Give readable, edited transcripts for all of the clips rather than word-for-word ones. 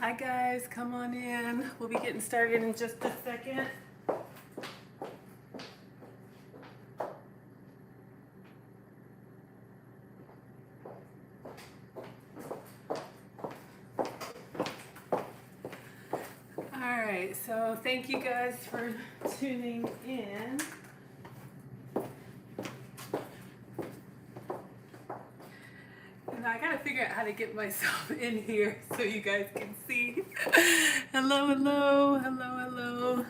Hi guys, come on in. We'll be getting started in just a second. Alright, so thank you guys for tuning in. I gotta figure out how to get myself in here so you guys can see. Hello, hello, hello, hello. All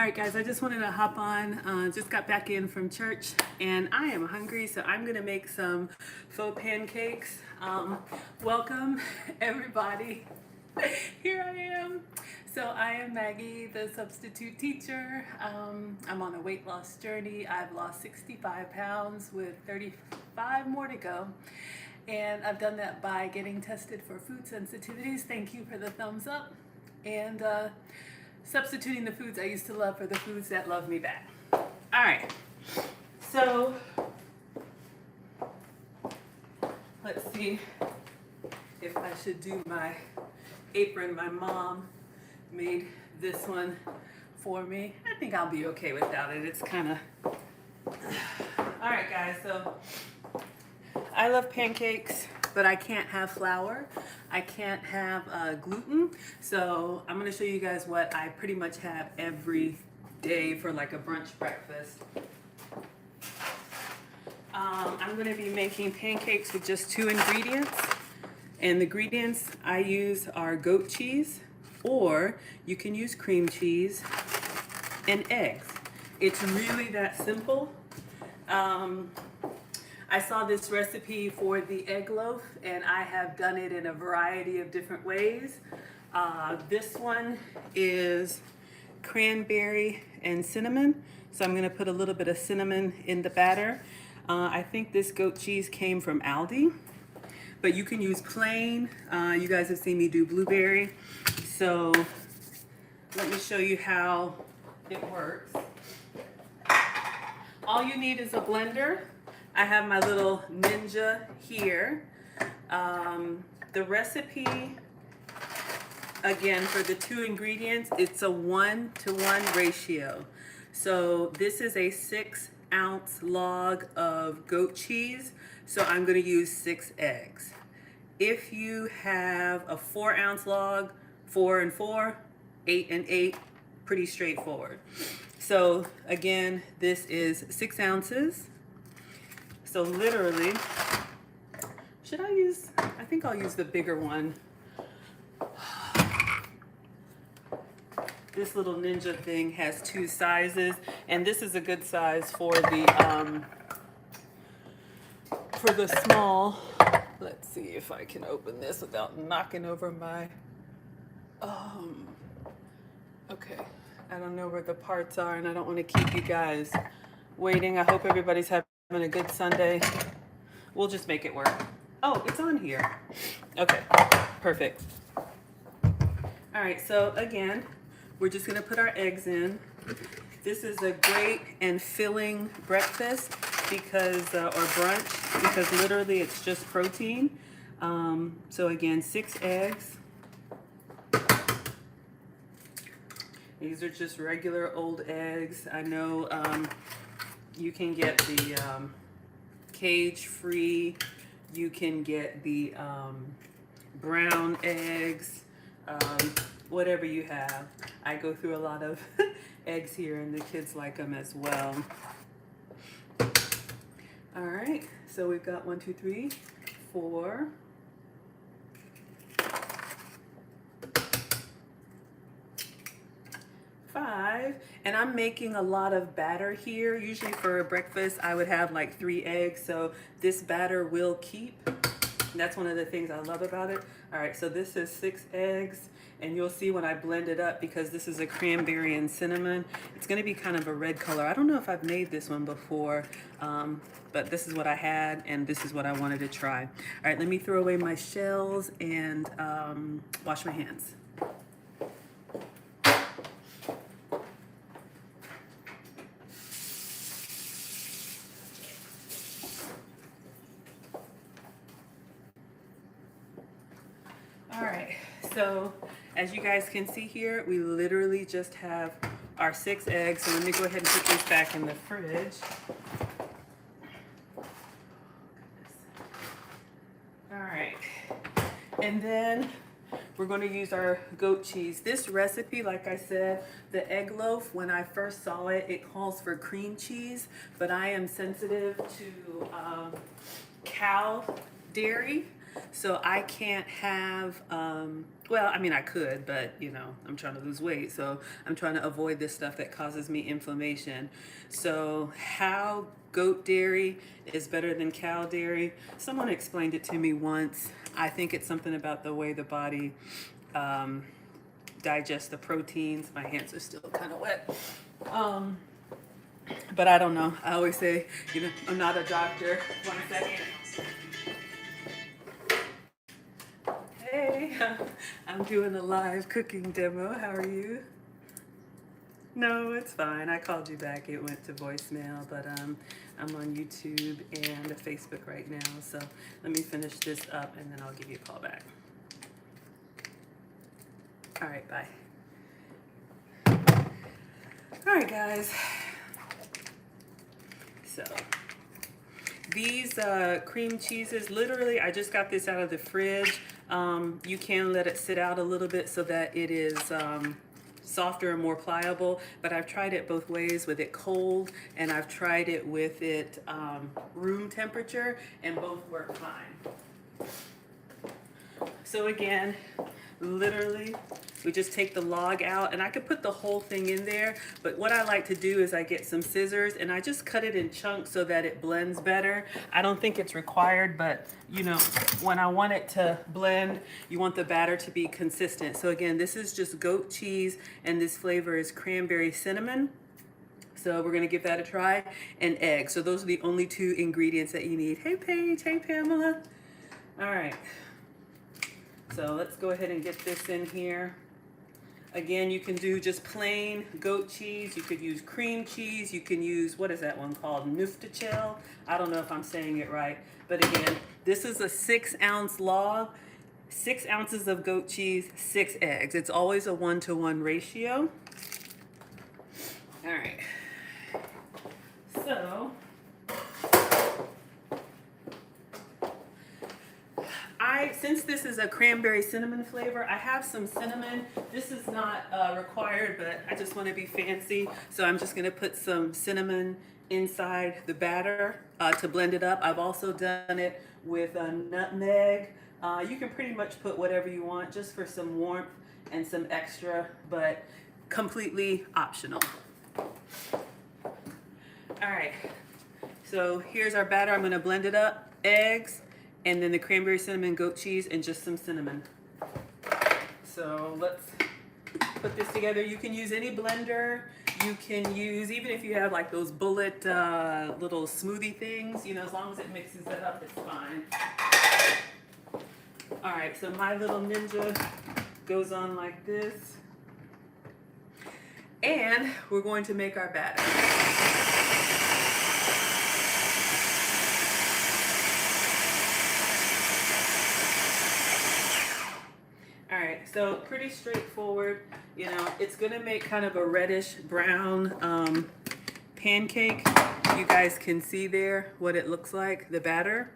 right, guys, I just wanted to hop on. Just got back in from church and I am hungry, so I'm gonna make some faux pancakes. Welcome, everybody. Here I am. So I am Maggie, the substitute teacher. I'm on a weight loss journey. I've lost 65 pounds with 35 more to go. And I've done that by getting tested for food sensitivities. Thank you for the thumbs up. And substituting the foods I used to love for the foods that love me back. All right, so let's see if I should do my apron. My mom made this one for me. I think I'll be okay without it. It's kind of... All right, guys, so I love pancakes, but I can't have flour. I can't have gluten. So I'm gonna show you guys what I pretty much have every day for like a brunch breakfast. I'm gonna be making pancakes with just 2 ingredients. And the ingredients I use are goat cheese, or you can use cream cheese and eggs. It's really that simple. I saw this recipe for the egg loaf and I have done it in a variety of different ways. This one is cranberry and cinnamon. So I'm gonna put a little bit of cinnamon in the batter. I think this goat cheese came from Aldi, but you can use plain. You guys have seen me do blueberry. So let me show you how it works. All you need is a blender. I have my little Ninja here. The recipe, again, for the 2 ingredients, it's a 1-to-1 ratio. So this is a 6-ounce log of goat cheese. So I'm gonna use 6 eggs. If you have a 4-ounce log, 4 and 4, 8 and 8, pretty straightforward. So again, this is 6 ounces. So literally, should I use, I think I'll use the bigger one. This little Ninja thing has 2 sizes, and this is a good size for the small. Let's see if I can open this without knocking over my, okay. I don't know where the parts are, and I don't want to keep you guys waiting. I hope everybody's having a good Sunday. We'll just make it work. Oh, it's on here. Okay, perfect. All right, so again, we're just gonna put our eggs in. This is a great and filling breakfast because, or brunch, because literally it's just protein. So again, 6 eggs. These are just regular old eggs. I know you can get the cage-free. You can get the brown eggs, whatever you have. I go through a lot of eggs here and the kids like them as well. All right, so we've got 1, 2, 3, 4. 5, and I'm making a lot of batter here. Usually for a breakfast, I would have like 3 eggs, so this batter will keep. And that's one of the things I love about it. All right, so this is 6 eggs, and you'll see when I blend it up, because this is a cranberry and cinnamon, it's gonna be kind of a red color. I don't know if I've made this one before, but this is what I had, and this is what I wanted to try. All right, let me throw away my shells and wash my hands. All right, so as you guys can see here, we literally just have our 6 eggs. So let me go ahead and put these back in the fridge. All right, and then we're going to use our goat cheese. This recipe, like I said, the egg loaf, when I first saw it, it calls for cream cheese, but I am sensitive to cow dairy, so I can't have, well, I mean, I could, but you know, I'm trying to lose weight, so I'm trying to avoid this stuff that causes me inflammation. So how goat dairy is better than cow dairy? Someone explained it to me once. I think it's something about the way the body digests the proteins. My hands are still kind of wet. But I don't know. I always say, you know, I'm not a doctor. 1 second. Hey, I'm doing a live cooking demo. How are you? No, it's fine. I called you back. It went to voicemail, but I'm on YouTube and Facebook right now. So let me finish this up and then I'll give you a call back. All right, bye. All right, guys. So these cream cheeses, literally, I just got this out of the fridge. You can let it sit out a little bit so that it is softer and more pliable, but I've tried it both ways, with it cold and I've tried it with it room temperature, and both work fine. So again, literally, we just take the log out, and I could put the whole thing in there, but what I like to do is I get some scissors and I just cut it in chunks so that it blends better. I don't think it's required, but you know, when I want it to blend, you want the batter to be consistent. So again, this is just goat cheese and this flavor is cranberry cinnamon. So we're gonna give that a try, and egg. So those are the only 2 ingredients that you need. Hey Paige, hey Pamela. All right. So let's go ahead and get this in here. Again, you can do just plain goat cheese. You could use cream cheese. You can use, what is that one called? Nuftichel. I don't know if I'm saying it right. But again, this is a 6-ounce log, 6 ounces of goat cheese, 6 eggs. It's always a 1-to-1 ratio. All right. So since this is a cranberry cinnamon flavor, I have some cinnamon. This is not required, but I just want to be fancy. So I'm just going to put some cinnamon inside the batter to blend it up. I've also done it with a nutmeg. You can pretty much put whatever you want just for some warmth and some extra, but completely optional. All right, so here's our batter. I'm going to blend it up. Eggs, and then the cranberry cinnamon goat cheese, and just some cinnamon. So let's put this together. You can use any blender. You can use, even if you have like those bullet little smoothie things, you know, as long as it mixes it up, it's fine. All right, so my little ninja goes on like this. And we're going to make our batter. All right, so pretty straightforward. You know, it's gonna make kind of a reddish brown pancake. You guys can see there what it looks like, the batter.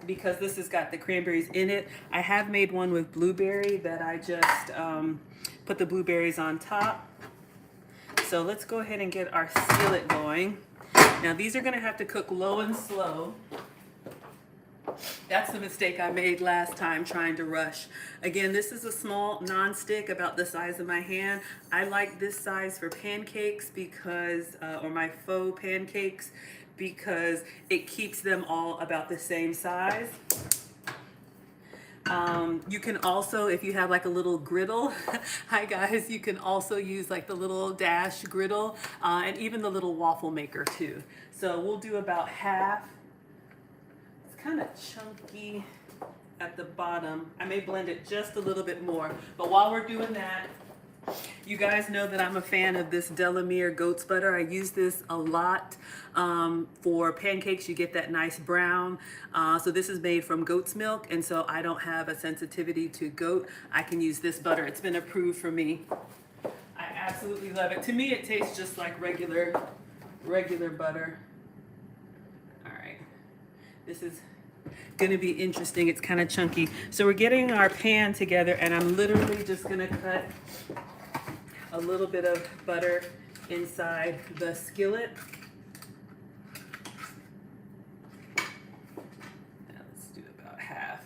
Because this has got the cranberries in it. I have made one with blueberry that I just put the blueberries on top. So let's go ahead and get our skillet going. Now these are gonna have to cook low and slow. That's the mistake I made last time trying to rush. Again, this is a small non-stick about the size of my hand. I like this size for pancakes because, or my faux pancakes, because it keeps them all about the same size. You can also, if you have like a little griddle, hi guys, you can also use like the little dash griddle and even the little waffle maker too. So we'll do about half. Kind of chunky at the bottom. I may blend it just a little bit more, but while we're doing that, You guys know that I'm a fan of this Delamere goat's butter. I use this a lot for pancakes. You get that nice brown. So this is made from goat's milk, and so I don't have a sensitivity to goat. I can use this butter. It's been approved for me. I absolutely love it. To me, it tastes just like regular butter. All right, this is gonna be interesting. It's kind of chunky. So we're getting our pan together, and I'm literally just gonna cut a little bit of butter inside the skillet. Now let's do about half.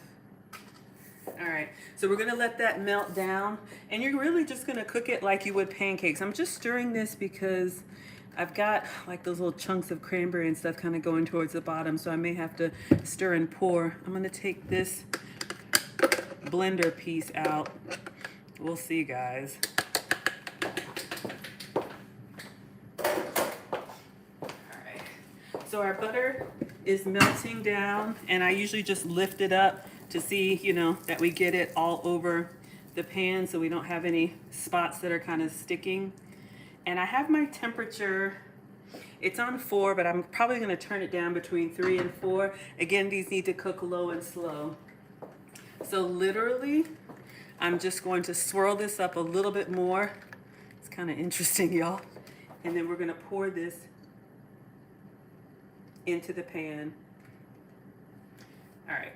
All right, so we're gonna let that melt down, and you're really just gonna cook it like you would pancakes. I'm just stirring this because I've got like those little chunks of cranberry and stuff kind of going towards the bottom, so I may have to stir and pour. I'm gonna take this blender piece out. We'll see, guys. So our butter is melting down, and I usually just lift it up to see, you know, that we get it all over the pan so we don't have any spots that are kind of sticking. And I have my temperature, it's on 4, but I'm probably going to turn it down between 3 and 4. Again, these need to cook low and slow. So literally, I'm just going to swirl this up a little bit more. It's kind of interesting, y'all. And then we're going to pour this into the pan. All right.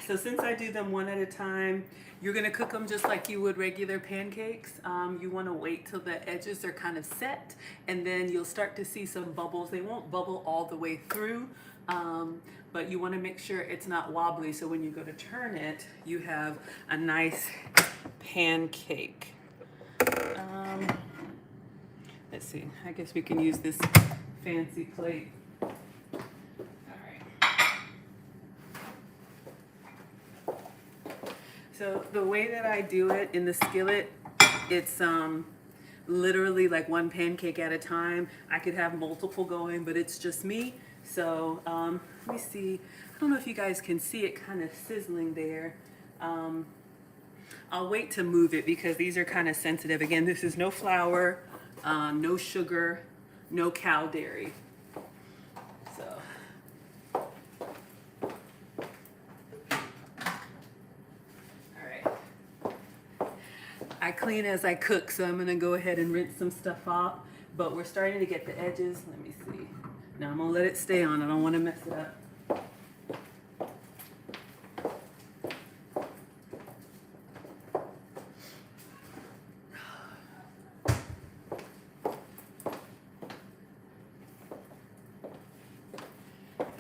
So since I do them one at a time, you're gonna cook them just like you would regular pancakes. You wanna wait till the edges are kind of set, and then you'll start to see some bubbles. They won't bubble all the way through, but you wanna make sure it's not wobbly, so when you go to turn it, you have a nice pancake. Let's see, I guess we can use this fancy plate. All right. So the way that I do it in the skillet, it's literally like one pancake at a time. I could have multiple going, but it's just me. So let me see, I don't know if you guys can see it kind of sizzling there. I'll wait to move it because these are kind of sensitive. Again, this is no flour, no sugar, no cow dairy. So, all right. I clean as I cook, so I'm gonna go ahead and rinse some stuff off, but we're starting to get the edges. Let me see. Now I'm gonna let it stay on. I don't wanna mess it up.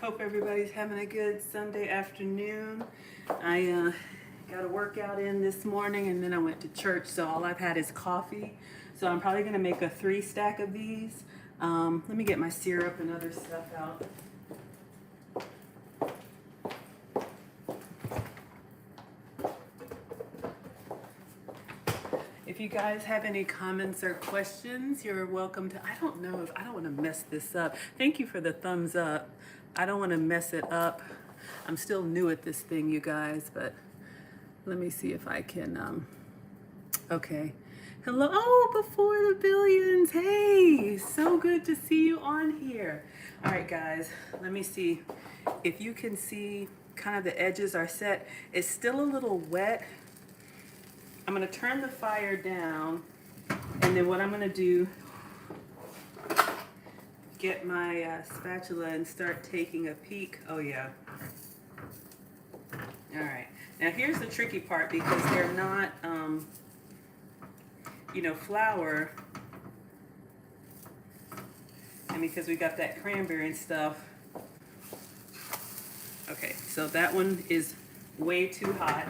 Hope everybody's having a good Sunday afternoon. I got a workout in this morning, and then I went to church, so all I've had is coffee. So I'm probably gonna make a 3 stack of these. Let me get my syrup and other stuff out. If you guys have any comments or questions, you're welcome to. I don't want to mess this up. Thank you for the thumbs up. I don't want to mess it up. I'm still new at this thing, you guys, but let me see if I can, okay. Hello, oh, before the billions. Hey, so good to see you on here. All right, guys, let me see if you can see kind of the edges are set. It's still a little wet. I'm gonna turn the fire down, and then what I'm gonna do, get my spatula and start taking a peek. Oh yeah. All right, now here's the tricky part, because they're not, you know, flour, and because we got that cranberry and stuff. Okay, so that one is way too hot.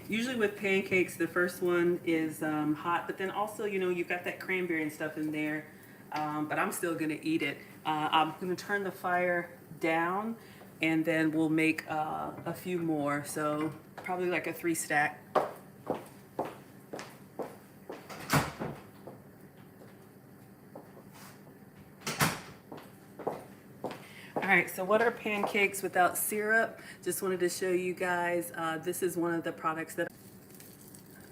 Usually with pancakes, the first one is hot, but then also, you know, you've got that cranberry and stuff in there, but I'm still gonna eat it. I'm gonna turn the fire down, and then we'll make a few more, so probably like a 3 stack. All right, so what are pancakes without syrup? Just wanted to show you guys. This is one of the products that...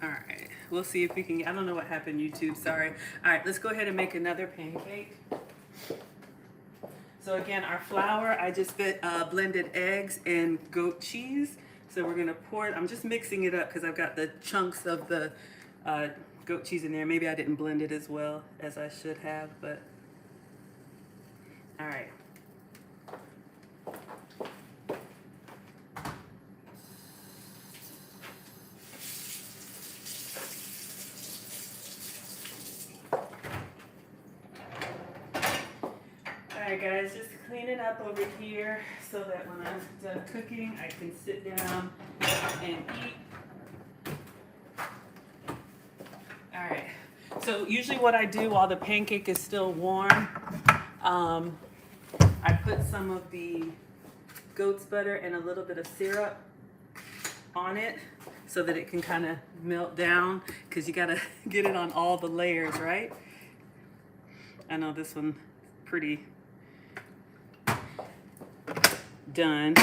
All right, we'll see if we can... I don't know what happened, YouTube, sorry. All right, let's go ahead and make another pancake. So again, our flour, I just blended eggs and goat cheese. So we're gonna pour it. I'm just mixing it up because I've got the chunks of the goat cheese in there. Maybe I didn't blend it as well as I should have, but all right. Alright guys, just clean it up over here so that when I'm done cooking, I can sit down and eat. Alright, so usually what I do while the pancake is still warm, I put some of the goat's butter and a little bit of syrup on it so that it can kind of melt down, because you gotta get it on all the layers, right? I know this one's pretty done.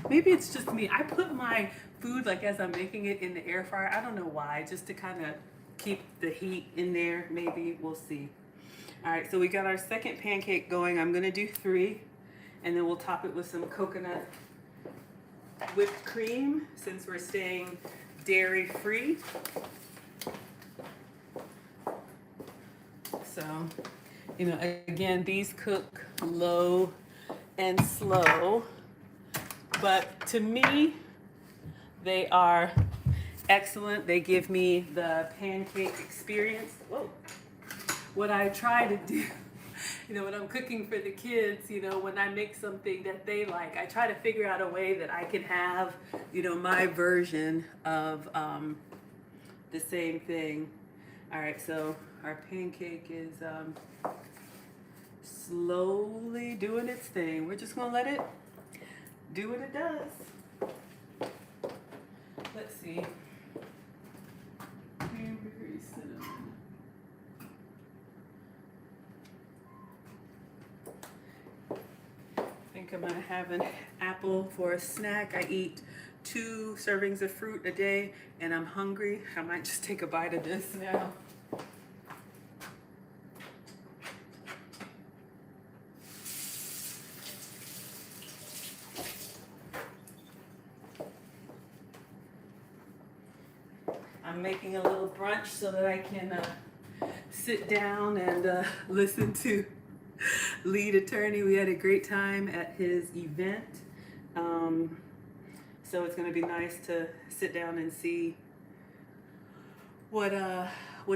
Maybe it's just me. I put my food, like as I'm making it, in the air fryer. I don't know why, just to kind of keep the heat in there. Maybe we'll see. All right, so we got our second pancake going. I'm gonna do 3, and then we'll top it with some coconut whipped cream since we're staying dairy free. So, you know, again, these cook low and slow, but to me, they are excellent. They give me the pancake experience. Whoa. What I try to do, you know, when I'm cooking for the kids, you know, when I make something that they like, I try to figure out a way that I can have, you know, my version of the same thing. All right, so our pancake is slowly doing its thing. We're just gonna let it do what it does. Let's see. Cranberry, cinnamon. I think I'm gonna have an apple for a snack. I eat 2 servings of fruit a day, and I'm hungry. I might just take a bite of this now. I'm making a little brunch so that I can sit down and listen to lead attorney. We had a great time at his event. So it's going to be nice to sit down and see what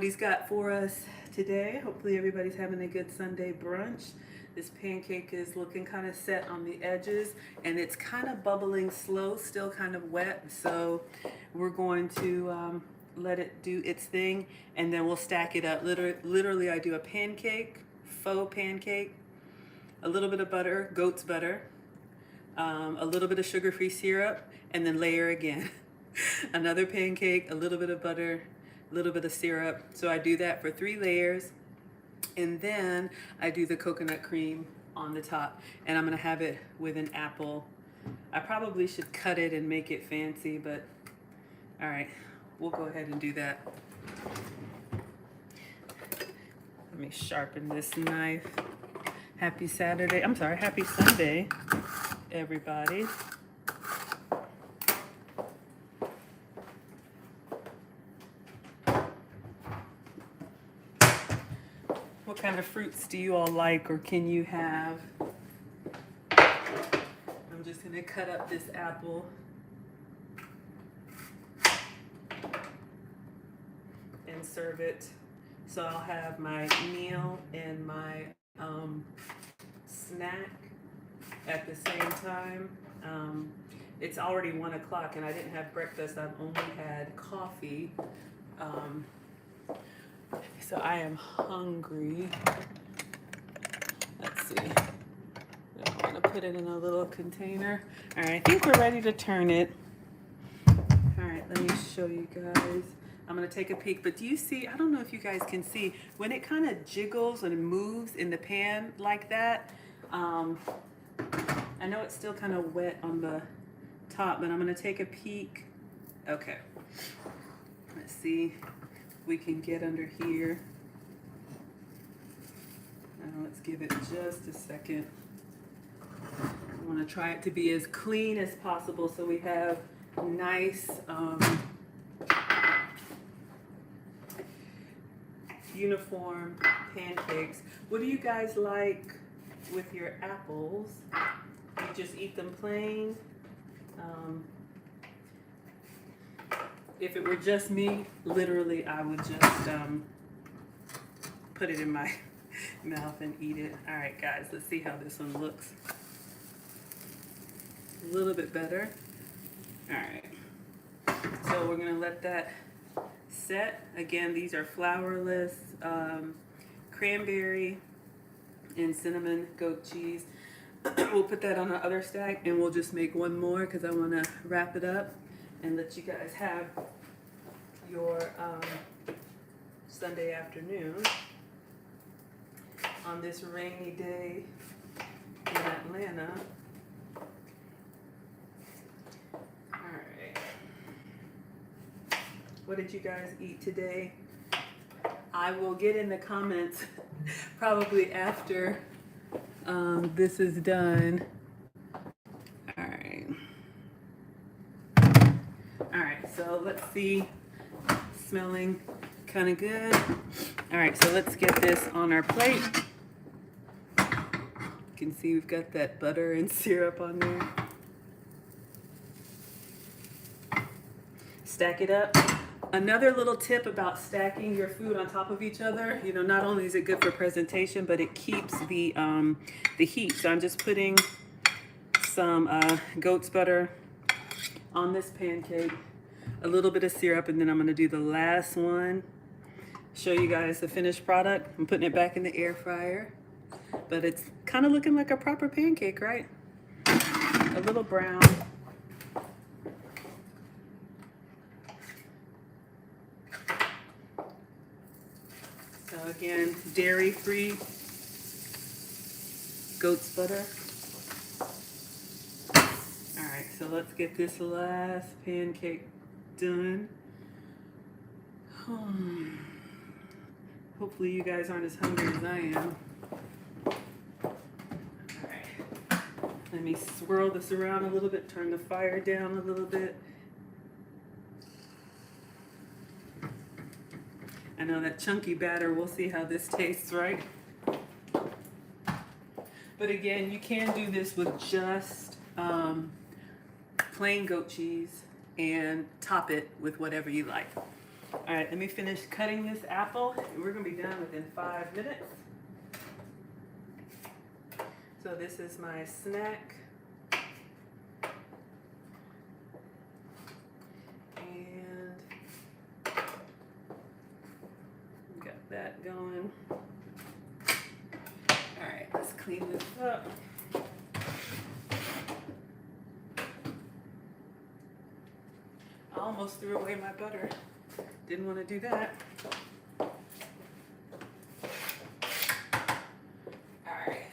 he's got for us today. Hopefully everybody's having a good Sunday brunch. This pancake is looking kind of set on the edges, and it's kind of bubbling slow, still kind of wet. So we're going to let it do its thing, and then we'll stack it up. Literally, I do a pancake, faux pancake, a little bit of butter, goat's butter, a little bit of sugar-free syrup, and then layer again. Another pancake, a little bit of butter, a little bit of syrup. So I do that for 3 layers, and then I do the coconut cream on the top, and I'm gonna have it with an apple. I probably should cut it and make it fancy, but all right. We'll go ahead and do that. Let me sharpen this knife. Happy Saturday. I'm sorry, happy Sunday, everybody. What kind of fruits do you all like, or can you have? I'm just gonna cut up this apple. And serve it. So I'll have my meal and my snack at the same time. It's already 1 o'clock and I didn't have breakfast. I've only had coffee. So I am hungry. Let's see. I'm gonna put it in a little container. All right, I think we're ready to turn it. All right, let me show you guys. I'm gonna take a peek, but do you see, I don't know if you guys can see, when it kind of jiggles and moves in the pan like that, I know it's still kind of wet on the top, but I'm gonna take a peek. Okay, let's see if we can get under here. Now let's give it just a second. I want to try it to be as clean as possible so we have nice uniform pancakes. What do you guys like with your apples? You just eat them plain? If it were just me, literally I would just put it in my mouth and eat it. All right, guys, let's see how this one looks. A little bit better. All right, so we're gonna let that set. Again, these are flourless cranberry and cinnamon goat cheese. We'll put that on the other stack and we'll just make one more because I want to wrap it up and let you guys have your Sunday afternoon on this rainy day in Atlanta. All right. What did you guys eat today? I will get in the comments probably after this is done. All right. All right, so let's see. Smelling kind of good. All right, so let's get this on our plate. You can see we've got that butter and syrup on there. Stack it up. Another little tip about stacking your food on top of each other, you know, not only is it good for presentation, but it keeps the heat. So I'm just putting some goat's butter on this pancake, a little bit of syrup, and then I'm going to do the last one. Show you guys the finished product. I'm putting it back in the air fryer, but it's kind of looking like a proper pancake, right? A little brown. So again, dairy-free goat's butter. All right, so let's get this last pancake done. Hopefully you guys aren't as hungry as I am. All right, let me swirl this around a little bit, turn the fire down a little bit. I know that chunky batter, we'll see how this tastes, right? But again, you can do this with just plain goat cheese and top it with whatever you like. All right, let me finish cutting this apple and we're gonna be done within 5 minutes. So this is my snack. And got that going. All right, let's clean this up. I almost threw away my butter. Didn't want to do that. All right.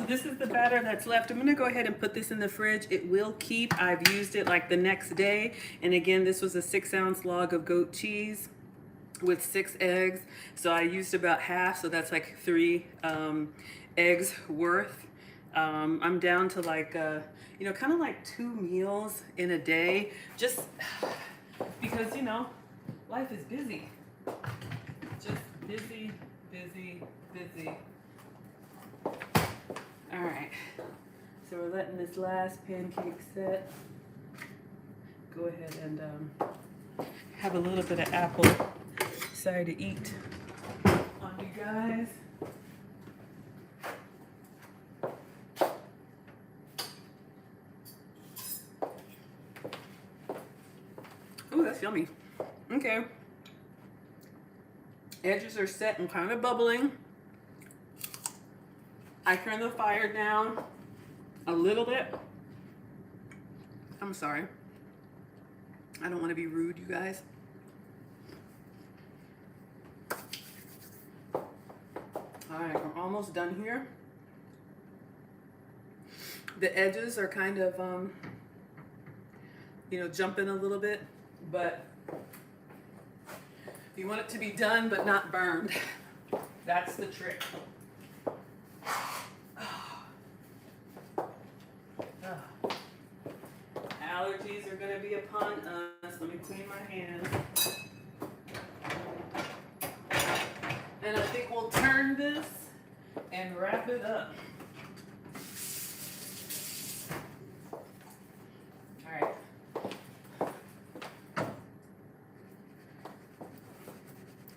This is the batter that's left. I'm gonna go ahead and put this in the fridge. It will keep. I've used it like the next day. And again, this was a 6-ounce log of goat cheese with 6 eggs. So I used about half, so that's like 3 eggs worth. I'm down to like, you know, kind of like 2 meals in a day, just because, you know, life is busy. Just busy, busy, busy. All right, so we're letting this last pancake set. Go ahead and have a little bit of apple cider to eat on you guys. Ooh, that's yummy. Okay. Edges are set and kind of bubbling. I turn the fire down a little bit. I'm sorry. I don't want to be rude, you guys. All right, we're almost done here. The edges are kind of, you know, jumping a little bit, but you want it to be done but not burned. That's the trick. Allergies are going to be upon us. Let me clean my hands. And I think we'll turn this and wrap it up. All right.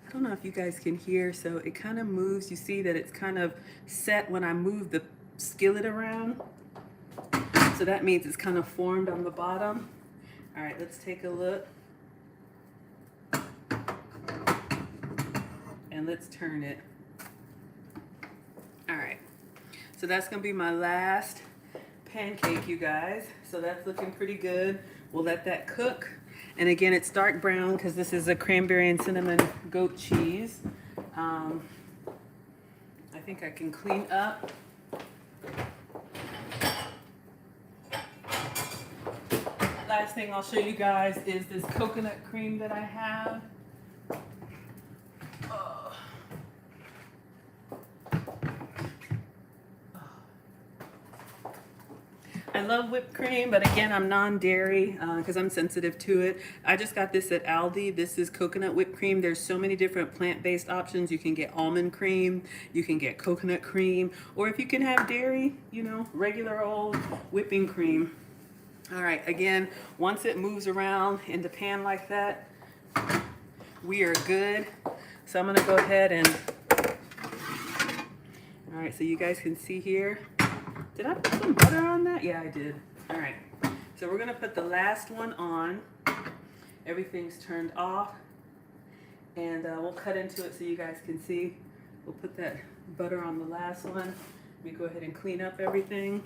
I don't know if you guys can hear, so it kind of moves. You see that it's kind of set when I move the skillet around. So that means it's kind of formed on the bottom. All right, let's take a look. And let's turn it. All right, so that's gonna be my last pancake, you guys. So that's looking pretty good. We'll let that cook. And again, it's dark brown because this is a cranberry and cinnamon goat cheese. I think I can clean up. Last thing I'll show you guys is this coconut cream that I have. I love whipped cream, but again, I'm non-dairy because I'm sensitive to it. I just got this at Aldi. This is coconut whipped cream. There's so many different plant-based options. You can get almond cream, you can get coconut cream, or if you can have dairy, you know, regular old whipping cream. All right, again, once it moves around in the pan like that, we are good. So I'm gonna go ahead and, all right, so you guys can see here. Did I put some butter on that? Yeah, I did. All right, so we're gonna put the last one on. Everything's turned off, and we'll cut into it so you guys can see. We'll put that butter on the last one. Let me go ahead and clean up everything.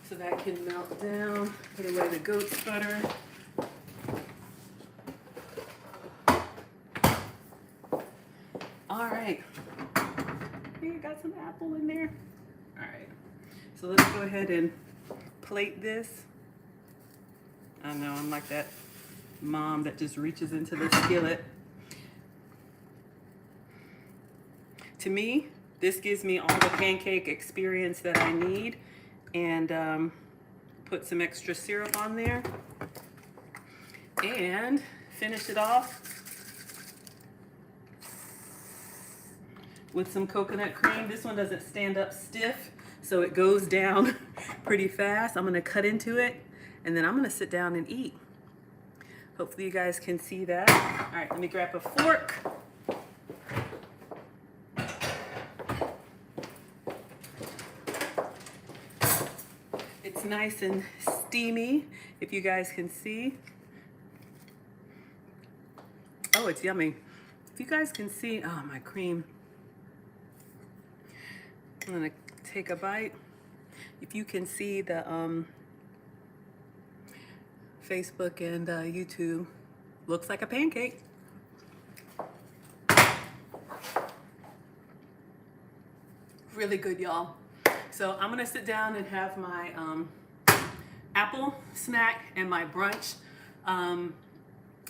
So that can melt down. Put away the goat's butter. All right. Here, got some apple in there. All right. So let's go ahead and plate this. I know I'm like that mom that just reaches into the skillet. To me, this gives me all the pancake experience that I need. And put some extra syrup on there and finish it off with some coconut cream. This one doesn't stand up stiff, so it goes down pretty fast. I'm gonna cut into it and then I'm gonna sit down and eat. Hopefully you guys can see that. All right, let me grab a fork. It's nice and steamy, if you guys can see. Oh, it's yummy. If you guys can see, oh, my cream. I'm gonna take a bite. If you can see the Facebook and YouTube, looks like a pancake. Really good, y'all. So I'm gonna sit down and have my apple snack and my brunch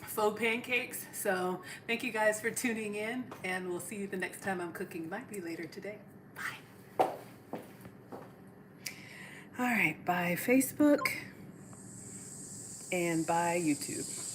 faux pancakes. So thank you guys for tuning in, and we'll see you the next time I'm cooking. Might be later today. Bye. All right, bye Facebook and bye YouTube.